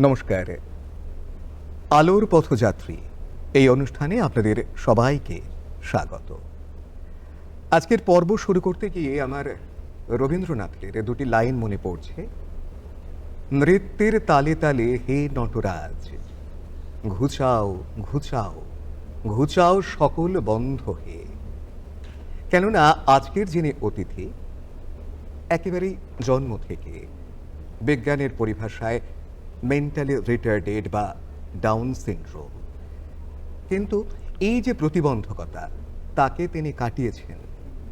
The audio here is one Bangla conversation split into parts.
নমস্কার। আলোর পথযাত্রী এই অনুষ্ঠানে আপনাদের সবাইকে স্বাগত। আজকের পর্ব শুরু করতে গিয়ে আমার রবীন্দ্রনাথের দুটি লাইন মনে পড়ছে। নৃত্যের তালে তালে হে নটরাজ, ঘুচাও ঘুচাও ঘুচাও সকল বন্ধ হে। কেননা আজকের যিনি অতিথি একেবারেই জন্ম থেকে বিজ্ঞানের পরিভাষায় মেন্টালি রিটার্ডেড বা ডাউন সিনড্রোম, কিন্তু এই যে প্রতিবন্ধকতা তাকে তিনি কাটিয়েছেন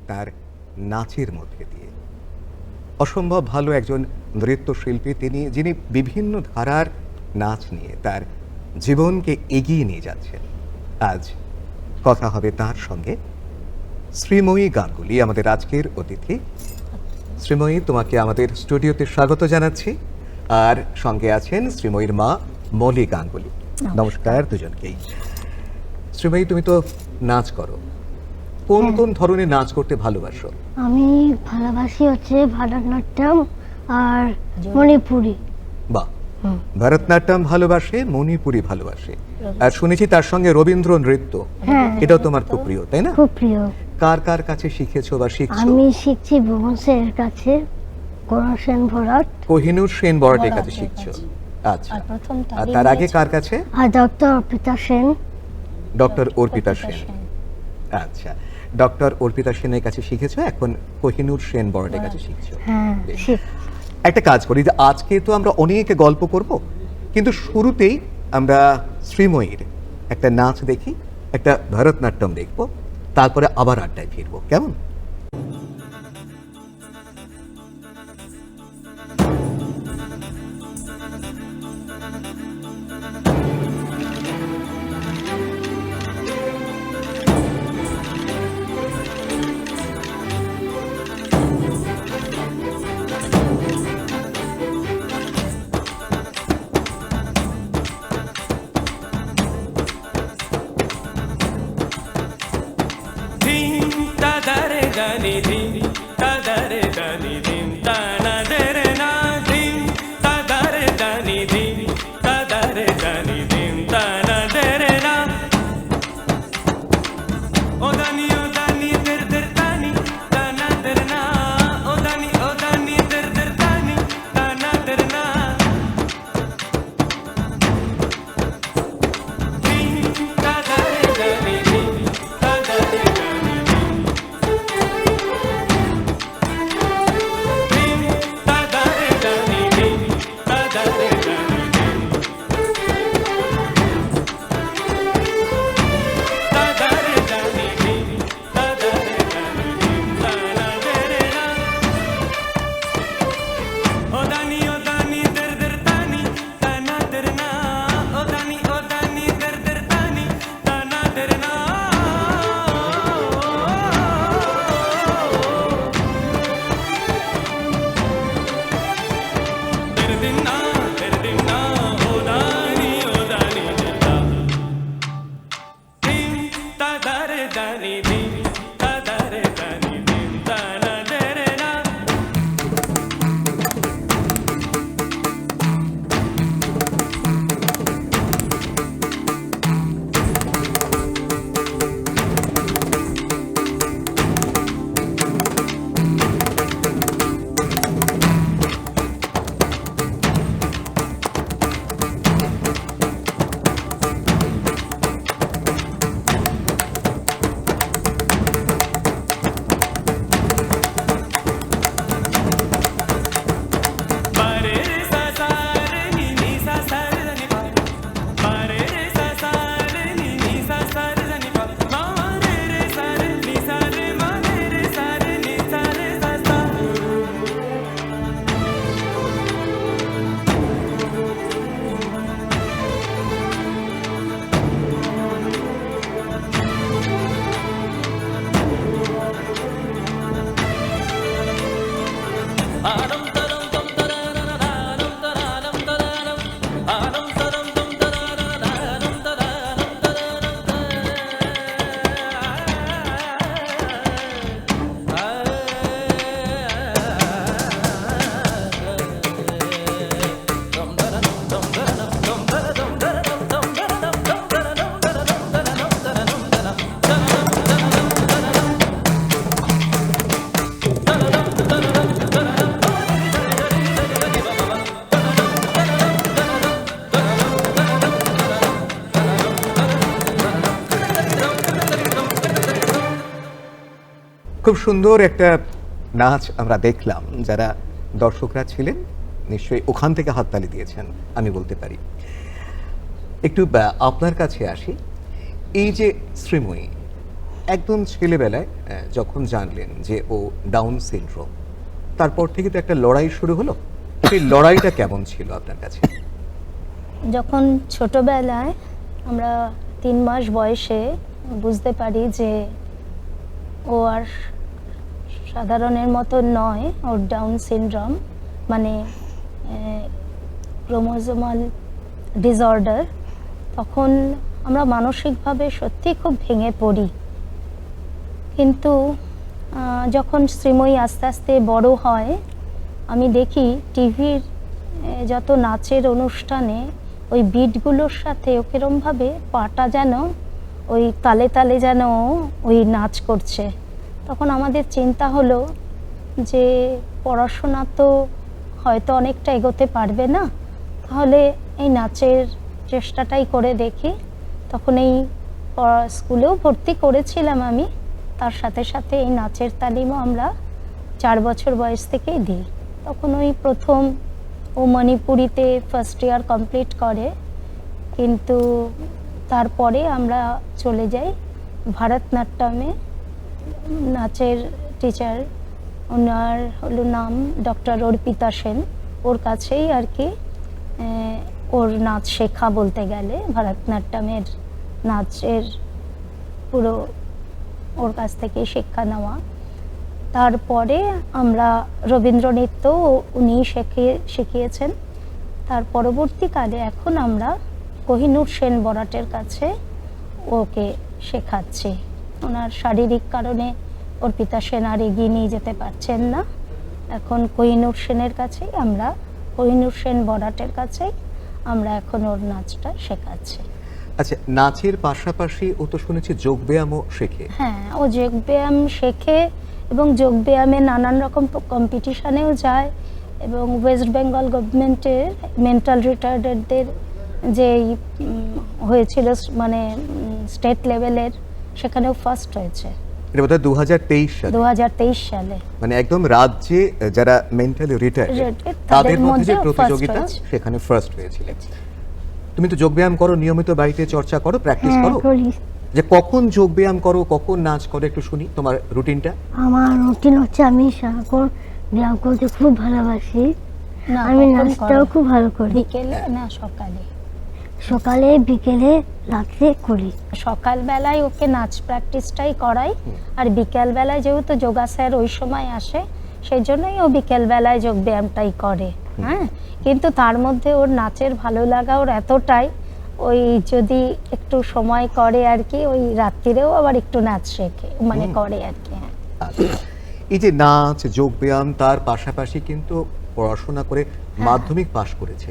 তার নাচের মধ্যে দিয়ে। অসম্ভব ভালো একজন নৃত্যশিল্পী তিনি, যিনি বিভিন্ন ধারার নাচ নিয়ে তার জীবনকে এগিয়ে নিয়ে যাচ্ছেন। আজ কথা হবে তার সঙ্গে। শ্রীময়ী গাঙ্গুলি আমাদের আজকের অতিথি। শ্রীময়ী, তোমাকে আমাদের স্টুডিওতে স্বাগত জানাচ্ছি। আর সঙ্গে আছেন শ্রীময়ীর মা মলি গাঙ্গুলি। নমস্কার দুজনকেই। শ্রীময়ী, তুমি তো নাচ করো, কোন কোন ধরনের নাচ করতে ভালোবাসো? আমি ভালোবাসি হচ্ছে ভারতনাট্যম আর মণিপুরি। বাহ, ভারতনাট্যম ভালোবাসে, মণিপুরি ভালোবাসে, আর শুনেছি তার সঙ্গে রবীন্দ্র নৃত্য, এটাও তোমার খুব প্রিয়, তাই না? খুব প্রিয়। কার কার কাছে শিখেছো বা শিখছো? আমি শিখছি ভুবন সেনের কাছে, কোহিনূর সেন বরাট। কোহিনূর সেন বরাটের কাছে শিখছো? আচ্ছা। আর তার আগে কার কাছে? আর ডক্টর অর্পিতা সেন। ডক্টর অর্পিতা সেন। আচ্ছা, ডক্টর অর্পিতা সেনের কাছে শিখেছো, এখন কোহিনূর সেন বরাটের কাছে শিখছো। হ্যাঁ, একটা কাজ করি, যে আজকে তো আমরা অনেক গল্প করব, কিন্তু শুরুতেই আমরা শ্রীময়ীর একটা নাচ দেখি, একটা ভারতনাট্যম দেখব, তারপরে আবার আড্ডায় ফিরবো, কেমন? খুব সুন্দর একটা নাচ আমরা দেখলাম। যারা দর্শকরা ছিলেন নিশ্চয়ই ওখান থেকে হাততালি দিয়েছেন আমি বলতে পারি। একটু আপনার কাছে আসি। এই যে শ্রীময়ী একদম ছেলেবেলায় যখন জানলেন যে ও ডাউন সিনড্রোম, তারপর থেকে তো একটা লড়াই শুরু হলো। সেই লড়াইটা কেমন ছিল আপনার কাছে? যখন ছোটবেলায় আমরা 3 মাস বয়সে বুঝতে পারি যে ও আর সাধারণের মতো নয়, ওর ডাউন সিনড্রোম মানে ক্রোমোজোমাল ডিসঅর্ডার, তখন আমরা মানসিকভাবে সত্যি খুব ভেঙে পড়ি। কিন্তু যখন শ্রীময়ী আস্তে আস্তে বড় হয়, আমি দেখি টিভির যত নাচের অনুষ্ঠানে ওই বিটগুলোর সাথে ও কিরমভাবে পাটা যেন ওই তালে তালে যেন ওই নাচ করছে। তখন আমাদের চিন্তা হলো যে পড়াশোনা তো হয়তো অনেকটা এগোতে পারবে না, তাহলে এই নাচের চেষ্টাটাই করে দেখি। তখন এই স্কুলেও ভর্তি করেছিলাম আমি, তার সাথে সাথে এই নাচের তালিমও আমরা 4 বছর বয়স থেকেই দিই। তখন ওই প্রথম ও মণিপুরিতে ফার্স্ট ইয়ার কমপ্লিট করে, কিন্তু তারপরে আমরা চলে যাই ভারতনাট্যমে। নাচের টিচার ওনার হলো নাম ডক্টর অর্পিতা সেন, ওর কাছেই আর কি ওর নাচ শেখা বলতে গেলে, ভারতনাট্যমের নাচের পুরো ওর কাছ থেকে শিক্ষা নেওয়া। তারপরে আমরা রবীন্দ্র নৃত্য উনি শিখিয়েছেন। তার পরবর্তীকালে এখন আমরা কোহিনূর সেন বরাটের কাছে ওকে শেখাচ্ছি। ওনার শারীরিক কারণে অর্পিতা সেন আর এগিয়ে নিয়ে যেতে পারছেন না, এখন কোহিনূর সেনের কাছেই আমরা, কোহিনূর সেন বরাটের কাছেই আমরা এখন ওর নাচটা শেখাচ্ছি। আচ্ছা, নাচের পাশাপাশি ও তো শুনেছি যোগব্যায়ামও শেখে। হ্যাঁ, ও যোগব্যায়াম শেখে এবং যোগব্যায়ামে নানান রকম কম্পিটিশানেও যায়, এবং ওয়েস্ট বেঙ্গল গভর্নমেন্টের মেন্টাল রিটার্ডেডদের যে হয়েছিল মানে স্টেট লেভেলের, সেখানেও ফার্স্ট হয়েছে। এটা বোধহয় 2023 সালে। 2023 সালে মানে একদম রাজ্যে যারা মেন্টালি রিটায়ার্ড তাদের মধ্যে যে প্রতিযোগিতা, সেখানে ফার্স্ট হয়েছিল। তুমি তো যোগব্যায়াম করো নিয়মিত, বাড়িতে চর্চা করো, প্র্যাকটিস করো। যে কখন যোগব্যায়াম করো, কখন নাচ করো, একটু শুনি তোমার রুটিনটা। আমার রুটিন হচ্ছে আমি সারাক্ষণ ব্যায়াম করতে খুব ভালোবাসি, না, আমি কখন নাচটাও করো? খুব ভালো করি। বিকেলে না সকালে? সকালে, বিকেলে, রাত্রে করি। সকালবেলায় ওকে নাচ প্র্যাকটিসটাই করাই, আর বিকেলবেলায় যেহেতু যোগা স্যার ওই সময় আসে, সেই জন্যই ও বিকেলবেলায় যোগ ব্যায়ামটাই করে। হ্যাঁ, কিন্তু তার মধ্যে ওর নাচের ভালো লাগা ওর এতটাই, ওই যদি একটু সময় করে আর কি, ওই রাত্রিরেও আবার একটু নাচ শেখে মানে করে আর কি। হ্যাঁ, আচ্ছা, এই যে নাচ যোগব্যায়াম তার পাশাপাশি কিন্তু পড়াশোনা করে মাধ্যমিক পাশ করেছে,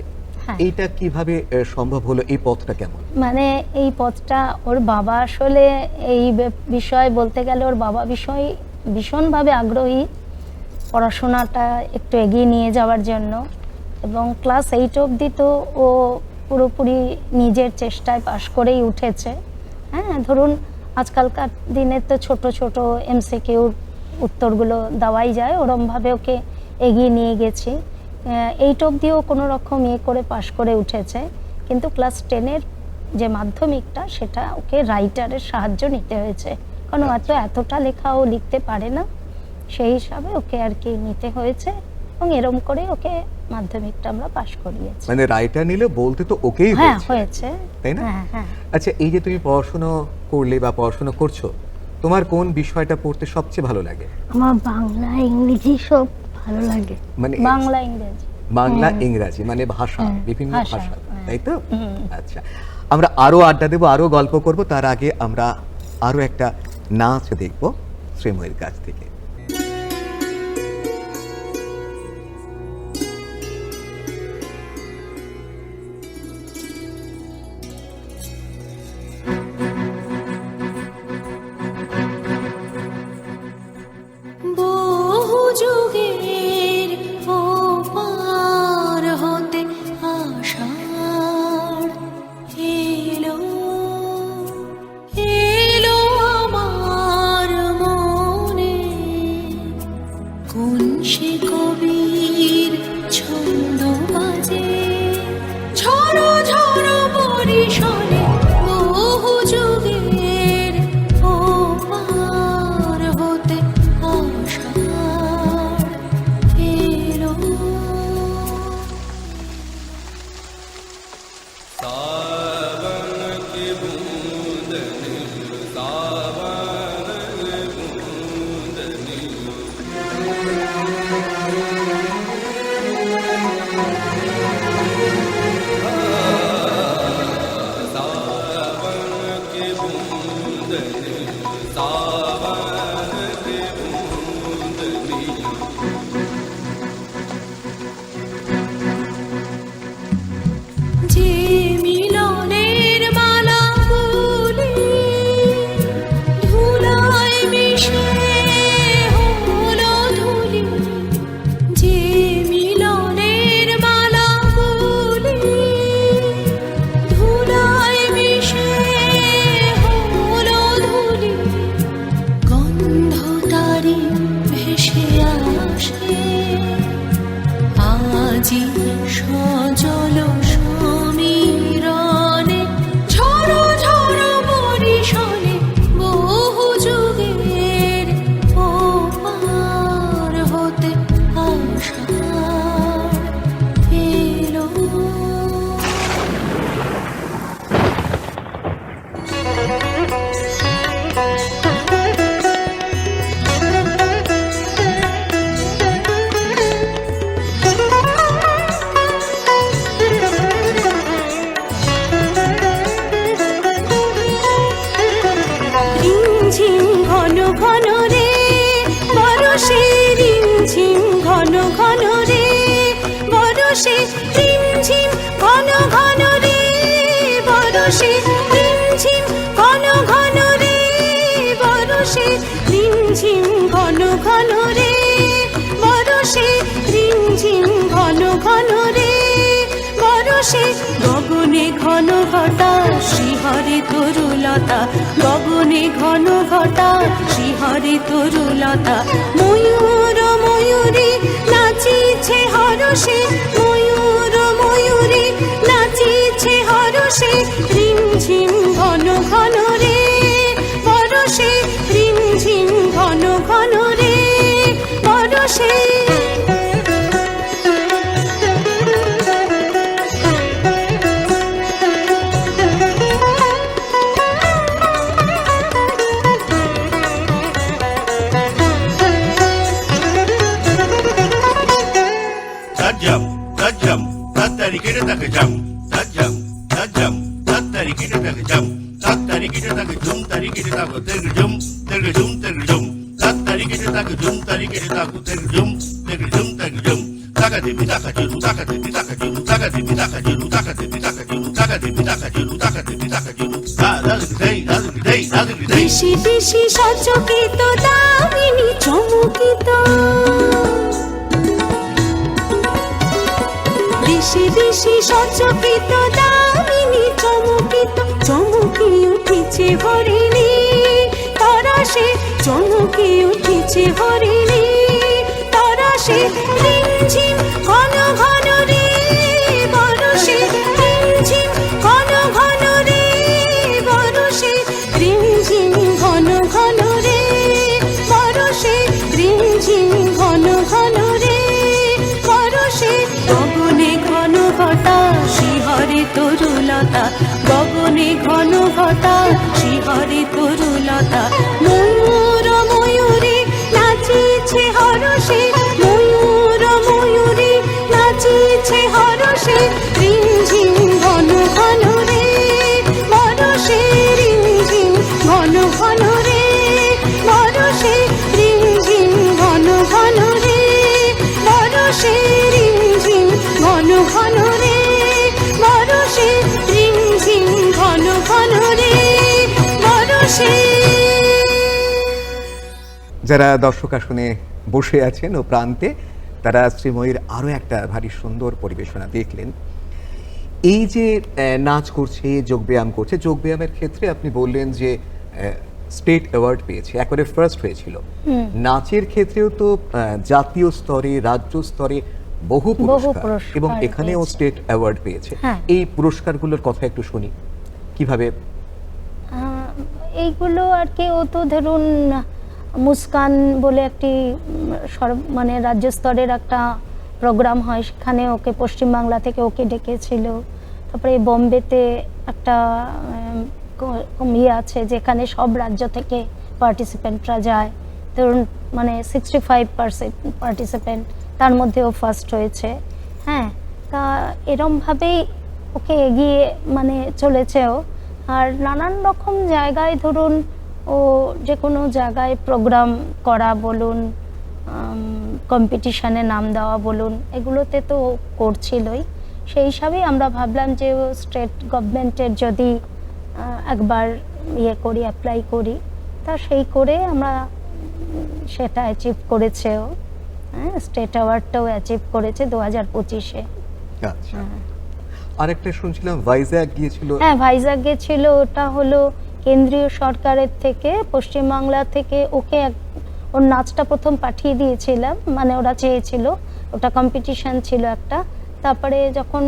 এইটা কিভাবে সম্ভব হলো? এই পথটা কেমন? মানে এই পথটা ওর বাবা আসলে এই বিষয় বলতে গেলে ওর বাবা বিষয় ভীষণভাবে আগ্রহী পড়াশোনাটা একটু এগিয়ে নিয়ে যাওয়ার জন্য, এবং ক্লাস 8 অবধি তো ও পুরোপুরি নিজের চেষ্টায় পাশ করেই উঠেছে। হ্যাঁ, ধরুন আজকালকার দিনে তো ছোট ছোট এমসিকিউর উত্তরগুলো দেওয়াই যায়, ওরমভাবে ওকে এগিয়ে নিয়ে গেছি। 8 অবধিও কোনো রকম করে পাশ করে উঠেছে, কিন্তু ক্লাস 10-এর যে মাধ্যমিকটা, সেটা ওকে রাইটারের সাহায্য নিতে হয়েছে, কারণ এতটা লেখা ও লিখতে পারে না, সেই হিসাবে ওকে আর কি নিতে হয়েছে, এবং এরম করে ওকে মাধ্যমিকটা আমরা পাশ করিয়েছি। মানে রাইটার নিলে বলতে তো ওকেই হয়েছে, তাই না? হ্যাঁ। আচ্ছা, এই যে তুমি পড়াশোনা করলে বা পড়াশোনা করছো, তোমার কোন বিষয়টা পড়তে সবচেয়ে ভালো লাগে? আমার বাংলা, ইংরেজি সব ভালো লাগে। মানে বাংলা ইংরেজি? বাংলা ইংরাজি মানে ভাষা, বিভিন্ন ভাষা, তাই তো? হুম। আচ্ছা, আমরা আরো আড্ডা দেবো, আরো গল্প করব, তার আগে আমরা আরো একটা নাচ দেখব শ্রীময়ীর কাছ থেকে। বহু যুগের ওপার হতে আষাঢ় এলো, এলো আমার মনে। বরষে রিমঝিম ঘন ঘন রে বরষে রিমঝিম ঘন ঘন রে বরষে রিমঝিম ঘন ঘন রে বরষে রিমঝিম ঘন ঘন রে বরষে গগনে ঘন ঘটা শ্রীহরি তরুলতা গগনে ঘন ঘটা শ্রীহরি তরুলতা ময়ূর ময়ূরী নাচিছে হরষে ময়ূর ময়ূরী নাচিছে হরষে রিমঝিম ঘন ঘন রে বরষে রিমঝিম ঘন ঘন রে বরষে Tajam, tajam, tatari kita tak jam. Tajam, tajam, tatari kita tak jam. Tatari kita tak jum, tari kita tak terjum, terjum, terjum. Tatari kita tak jum, tari kita tak terjum, terjum, terjum. Takati pitaka jiru, takati pitaka jiru, takati pitaka jiru, takati pitaka jiru, takati pitaka jiru, takati pitaka jiru. দেশি দেশি সচকিত দামিনী চমকিত দেশি দেশি সচকিত দামিনী চমকিত চমকি উঠিছে হরিণী তরাসে চমকি উঠিছে হরিণী তরাসে রিমঝিম ঘন ঘন রে বরষে রিমঝিম ঘন ঘন রে বরষে রিমঝিম ঘন ঘন রে বরষে রিমঝিম ঘন ঘন রে বরষে গগনে ঘন ঘটা শ্রীহরি তরুলতা গগনে ঘন ঘটা শ্রীহরি তরুলতা ময়ূর ময়ূরী নাচিছে হরষে ময়ূর ময়ূরী নাচিছে হরষে রিমঝিম ঘন ঘন রে বরষে রিমঝিম ঘন ঘন রে বরষে রিমঝিম ঘন ঘন রে বরষে রিমঝিম ঘন ঘন রে বরষে রিমঝিম ঘন ঘন রে বরষে যারা দর্শক আসনে বসে আছেন ও প্রান্তে তারা শ্রীময়ীর আরও একটা ভারী সুন্দর পরিবেশনা দেখলেন। এই যে নাচ করছে, যোগব্যায়াম করছে, যোগব্যায়ামের ক্ষেত্রে আপনি বললেন যে স্টেট অ্যাওয়ার্ড পেয়েছে, একবারে ফার্স্ট হয়েছিল। নাচের ক্ষেত্রেও তো জাতীয় স্তরে, রাজ্য স্তরে বহু পুরস্কার এবং এখানেও স্টেট অ্যাওয়ার্ড পেয়েছে। এই পুরস্কারগুলোর কথা একটু শুনি, কিভাবে? এইগুলো আর কি, ও তো ধরুন মুস্কান বলে একটি মানে রাজ্য স্তরের একটা প্রোগ্রাম হয়, সেখানে ওকে পশ্চিমবাংলা থেকে ওকে ডেকেছিল। তারপরে বোম্বেতে একটা ইয়ে আছে যেখানে সব রাজ্য থেকে পার্টিসিপেন্টরা যায়, ধরুন মানে 65% পার্টিসিপেন্ট, তার মধ্যে ও ফার্স্ট হয়েছে। হ্যাঁ, তা এরমভাবেই ওকে এগিয়ে মানে চলেছে ও। আর নানান রকম জায়গায় ধরুন ও যে কোনো জায়গায় প্রোগ্রাম করা বলুন, কম্পিটিশানে নাম দেওয়া বলুন, এগুলোতে তো করছিলই। সেই হিসাবেই আমরা ভাবলাম যে ও স্টেট গভর্নমেন্টের যদি একবার ইয়ে করি, অ্যাপ্লাই করি, তা সেই করে আমরা সেটা অ্যাচিভ করেছে ও। হ্যাঁ, স্টেট অ্যাওয়ার্ডটাও অ্যাচিভ করেছে 2025-এ। আচ্ছা, আরেকটা শুনছিলাম ভাইজ্যাগ গিয়েছিল। হ্যাঁ, ভাইজ্যাগ গিয়েছিল। ওটা হলো কেন্দ্রীয় সরকারের থেকে, পশ্চিমবাংলা থেকে ওকে ওর নাচটা প্রথম পাঠিয়ে দিয়েছিলাম, মানে ওরা চেয়েছিল, ওটা কম্পিটিশন ছিল একটা। তারপরে যখন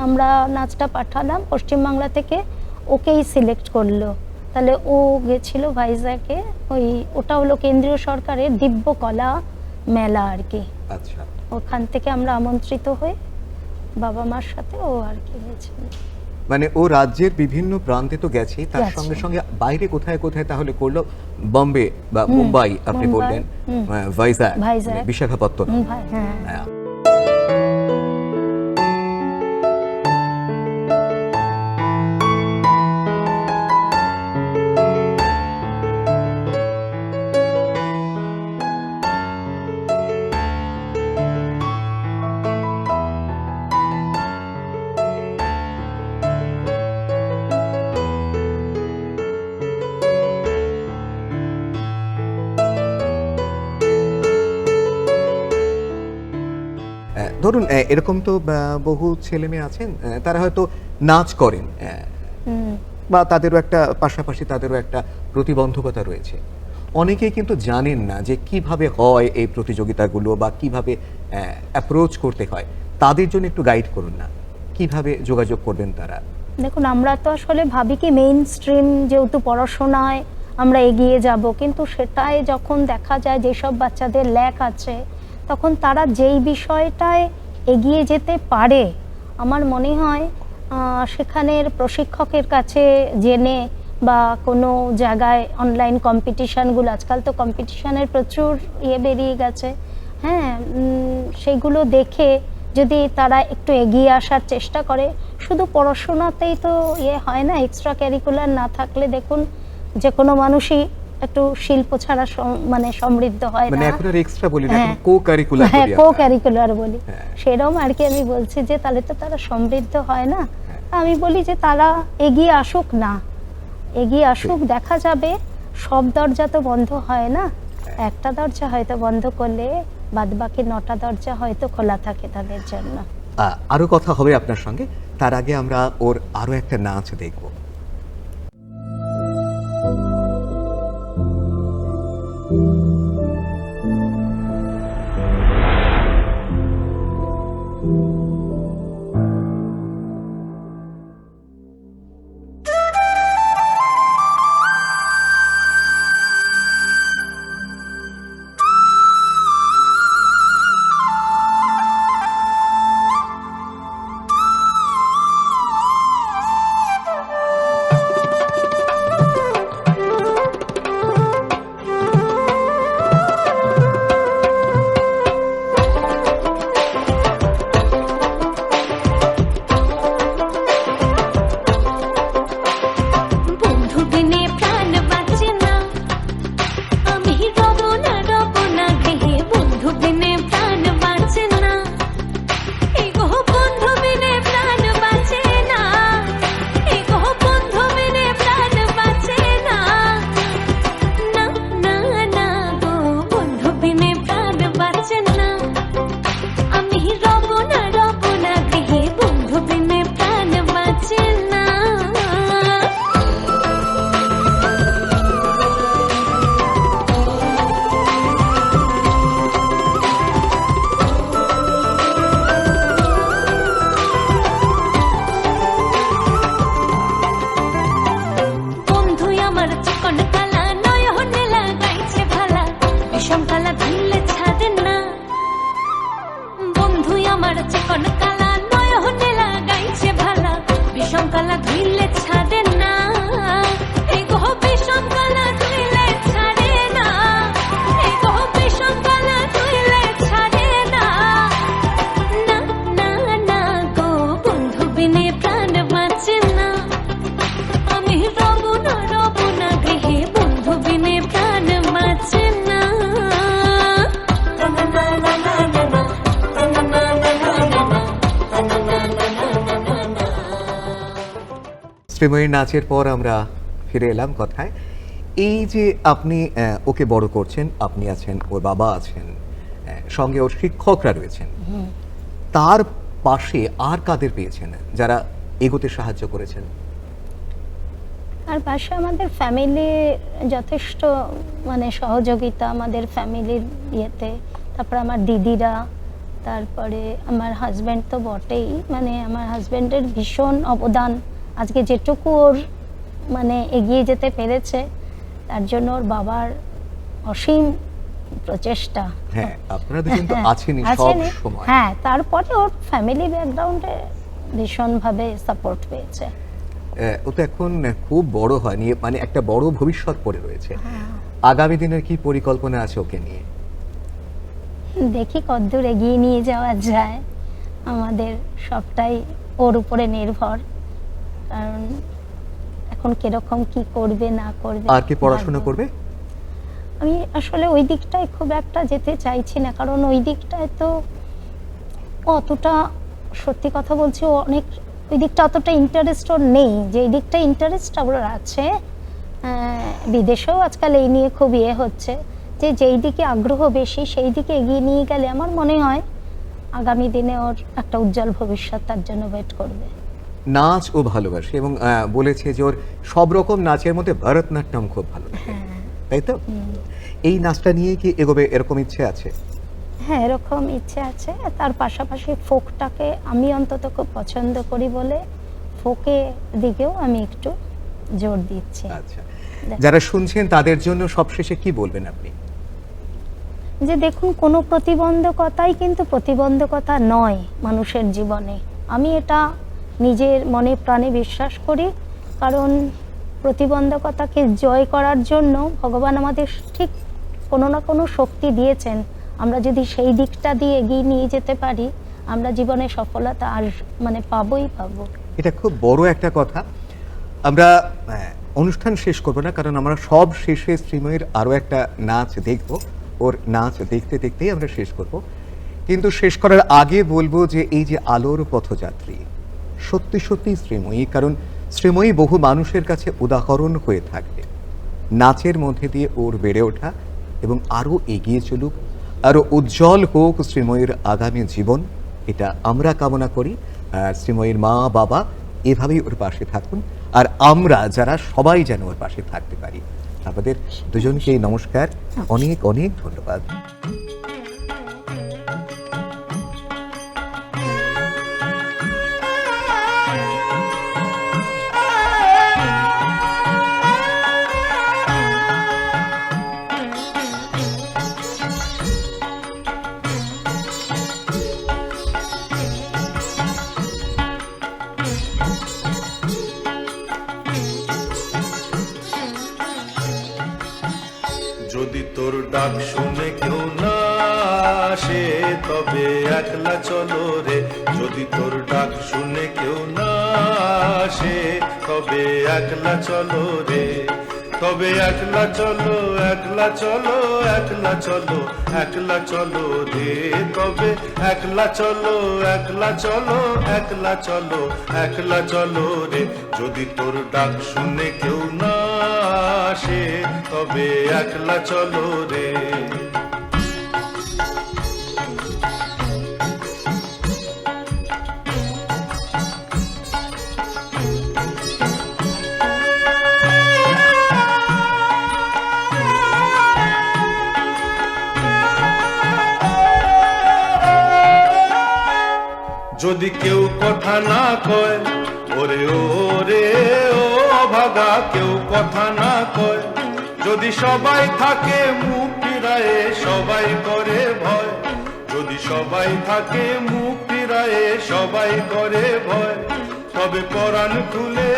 আমরা নাচটা পাঠালাম পশ্চিমবাংলা থেকে, ওকেই সিলেক্ট করলো। তাহলে ও গেছিল ভাইজ্যাগে, ওটা হলো কেন্দ্রীয় সরকারের দিব্য কলা মেলা আর কি। আচ্ছা, ওখান থেকে আমরা আমন্ত্রিত হয়ে বাবা মার সাথে ও আর কি গেছিল। মানে ও রাজ্যের বিভিন্ন প্রান্তে তো গেছেই, তার সঙ্গে সঙ্গে বাইরে কোথায় কোথায় তাহলে করলো? বম্বে বা মুম্বাই আপনি বললেন, ভাইজ্যাগ, বিশাখাপত্তনম। হ্যাঁ। ধরুন এরকম তো বহু ছেলে মেয়ে আছেন, তারা হয়তো নাচ করেন, বা তাদেরও একটা পাশাপাশি তাদেরও একটা প্রতিবন্ধকতা রয়েছে। অনেকেই কিন্তু জানেন না যে কিভাবে হয় এই প্রতিযোগিতাগুলো বা কিভাবে অ্যাপ্রোচ করতে হয়। তাদের জন্য একটু গাইড করুন না, কিভাবে যোগাযোগ করবেন তারা? দেখুন, আমরা তো আসলে ভাবি কি মেইন স্ট্রিম যেহেতু পড়াশোনায় আমরা এগিয়ে যাব, কিন্তু সেটাই যখন দেখা যায় যেসব বাচ্চাদের ল্যাক আছে, তখন তারা যেই বিষয়টায় এগিয়ে যেতে পারে, আমার মনে হয় সেখানের প্রশিক্ষকের কাছে জেনে বা কোনো জায়গায় অনলাইন কম্পিটিশানগুলো, আজকাল তো কম্পিটিশানের প্রচুর বেরিয়ে গেছে, হ্যাঁ, সেইগুলো দেখে যদি তারা একটু এগিয়ে আসার চেষ্টা করে। শুধু পড়াশোনাতেই তো হয় না, এক্সট্রা ক্যারিকুলার না থাকলে দেখুন যে কোনো মানুষই একটু শিল্প ছাড়া মানে সমৃদ্ধ হয় না। মানে এখন আর এক্সট্রা বলি না, এখন কো-কারিকুলার বলি। হ্যাঁ, কো-কারিকুলার বলি। হ্যাঁ। সেরকম আর কি আমি বলছি যে তাহলে তো তারা সমৃদ্ধ হয় না। আমি বলি যে তারা এগিয়ে আসুক না, এগিয়ে আসুক, দেখা যাবে। সব দরজা তো বন্ধ হয় না, একটা দরজা হয়তো বন্ধ করলে বাদবাকি 9টা দরজা হয়তো খোলা থাকে তাদের জন্য। আরো কথা হবে আপনার সঙ্গে, তার আগে আমরা ওর আরো একটা নাচ দেখব। বন্ধু বিনে প্রাণ বাঁচে না, আমি রব না গৃহে, বন্ধু বিনে প্রাণ বাঁচে না, এই গো বন্ধু বিনে প্রাণ বাঁচে না, এই গো বন্ধু বিনে প্রাণ বাঁচে না, না না না গো বন্ধু বিনে প্রাণ বাঁচে না, আমি রব না গৃহে, বন্ধু বিনে প্রাণ বাঁচে না। বন্ধুই আমার চিকন কালা, নয়নে লাগাইছে ভালা, বিষম কালা ধরলে ছাড়ে না, বন্ধুই আমার চিকন কালা, নয়নে লাগাইছে ভালা, বিষম কালা ধরলে ছাড়ে না, এই গো বিষম কালা ধরলে ছাড়ে না, এই গো বিষম কালা ধরলে ছাড়ে না, না না না গো বন্ধু বিনে প্রাণ বাঁচে না, আমি রব না গৃহে, বন্ধু বিনে প্রাণ বাঁচে না। শ্রীময়ীর নাচের পর আমরা ফিরে এলাম কথায়। এই যে আপনি ওকে বড় করছেন, আপনি আছেন, ওর বাবা আছেন, সঙ্গে ওর শিক্ষকরা রয়েছেন, তার পাশে আর কাদের পেয়েছেন যারা এগোতে সাহায্য করেছেন? আর পাশে আমাদের ফ্যামিলি যথেষ্ট মানে সহযোগিতা, আমাদের ফ্যামিলির ইয়েতে, তারপর আমার দিদিরা, তারপরে আমার হাজব্যান্ড তো বটেই, মানে আমার হাজব্যান্ডের ভীষণ অবদান, আজকে যেটুকু ওর মানে এগিয়ে যেতে পেরেছে তার জন্য ওর বাবার অসীম প্রচেষ্টা। হ্যাঁ, আপনারা দুজন তো আছেনই সব আছেনই, সময়। হ্যাঁ, তারপরে ওর ফ্যামিলি ব্যাকগ্রাউন্ডে ভীষণভাবে সাপোর্ট পেয়েছে। ও তো এখন খুব বড় হয়নি, মানে একটা বড় ভবিষ্যৎ পড়ে রয়েছে। আগামী দিনের কি পরিকল্পনা আছে ওকে নিয়ে? দেখি কতদূর এগিয়ে নিয়ে যাওয়া যায়, আমাদের সবটাই ওর উপরে নির্ভর, কারণ এখন কিরকম কি করবে না করবে। আর কি পড়াশোনা করবে? আমি আসলে ওই দিকটায় খুব একটা যেতে চাইছি না, কারণ ওই দিকটায় তো অতটা, সত্যি কথা বলছি, অনেক ওই দিকটা অতটা ইন্টারেস্ট ওর নেই, যে এই দিকটা ইন্টারেস্ট ওর আছে। বিদেশেও আজকাল এই নিয়ে খুব হচ্ছে যে যেই দিকে আগ্রহ বেশি সেই দিকে এগিয়ে নিয়ে গেলে আমার মনে হয় আগামী দিনে ওর একটা উজ্জ্বল ভবিষ্যৎ তার জন্য ওয়েট করবে। নাচ ও ভালোবাসে এবং বলেছে যে ওর সব রকম নাচের মধ্যে ভরতনাট্যম খুব ভালো লাগে, তাই তো? এই নাচটা নিয়ে কি এগোবে এরকম ইচ্ছে আছে? হ্যাঁ, এরকম ইচ্ছে আছে। তার পাশাপাশি ফোকটাকে আমি অন্তত খুব পছন্দ করি বলে ফোকে দিকেও আমি একটু জোর দিচ্ছি। আচ্ছা, যারা শুনছেন তাদের জন্য সবশেষে কি বলবেন আপনি? যে দেখুন, কোনো প্রতিবন্ধকতাই কিন্তু প্রতিবন্ধকতা নয় মানুষের জীবনে। আমি এটা নিজের মনে প্রাণে বিশ্বাস করি, কারণ প্রতিবন্ধকতাকে জয় করার জন্য ভগবান আমাদের ঠিক কোনো না কোনো শক্তি দিয়েছেন। আমরা যদি সেই দিকটা দিয়ে এগিয়ে নিয়ে যেতে পারি, আমরা জীবনে সফলতা আর পাবোই পাবো। এটা খুব বড় একটা কথা। আমরা অনুষ্ঠান শেষ করব না, কারণ আমরা সব শেষে শ্রীময়ীর আরও একটা নাচ দেখব। ওর নাচ দেখতে দেখতেই আমরা শেষ করব। কিন্তু শেষ করার আগে বলবো যে এই যে আলোর পথযাত্রী, সত্যি সত্যি শ্রীময়ী, কারণ শ্রীময়ী বহু মানুষের কাছে উদাহরণ হয়ে থাকবে। নাচের মধ্যে দিয়ে ওর বেড়ে ওঠা এবং আরও এগিয়ে চলুক, আরও উজ্জ্বল হোক শ্রীময়ীর আগামী জীবন, এটা আমরা কামনা করি। শ্রীময়ীর মা বাবা এভাবেই ওর পাশে থাকুন, আর আমরা যারা সবাই যেন ওর পাশে থাকতে পারি। আমাদের দুজনকেই নমস্কার, অনেক অনেক ধন্যবাদ। যদি তোর ডাক শুনে কেউ না আসে তবে একলা চলো রে। যদি তোর ডাক শুনে কেউ না আসে তবে একলা চলো রে। তবে একলা চলো, একলা চলো, একলা চলো, একলা চলো রে। তবে একলা চলো, একলা চলো, একলা চলো, একলা চলো রে। যদি তোর ডাক শুনে কেউ না আসে তবে একলা চলো রে। যদি কেউ কথা না কয়, ওরে ওরে ও ভাগা, কেউ কথা না কয়। যদি সবাই থাকে মুখ ফিরায়ে, সবাই করে ভয়। যদি সবাই থাকে মুখ ফিরায়ে, সবাই করে ভয়। তবে পরাণ খুলে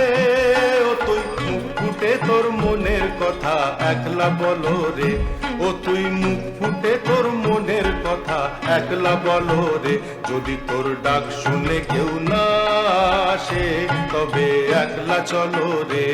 ও তুই মুখ ফুটে তোর মনের কথা একলা বলো রে। ও তুই মুখ ফুটে তোর মনের কথা একলা বলো রে। যদি তোর ডাক শুনে কেউ না আসে তবে একলা চলো রে।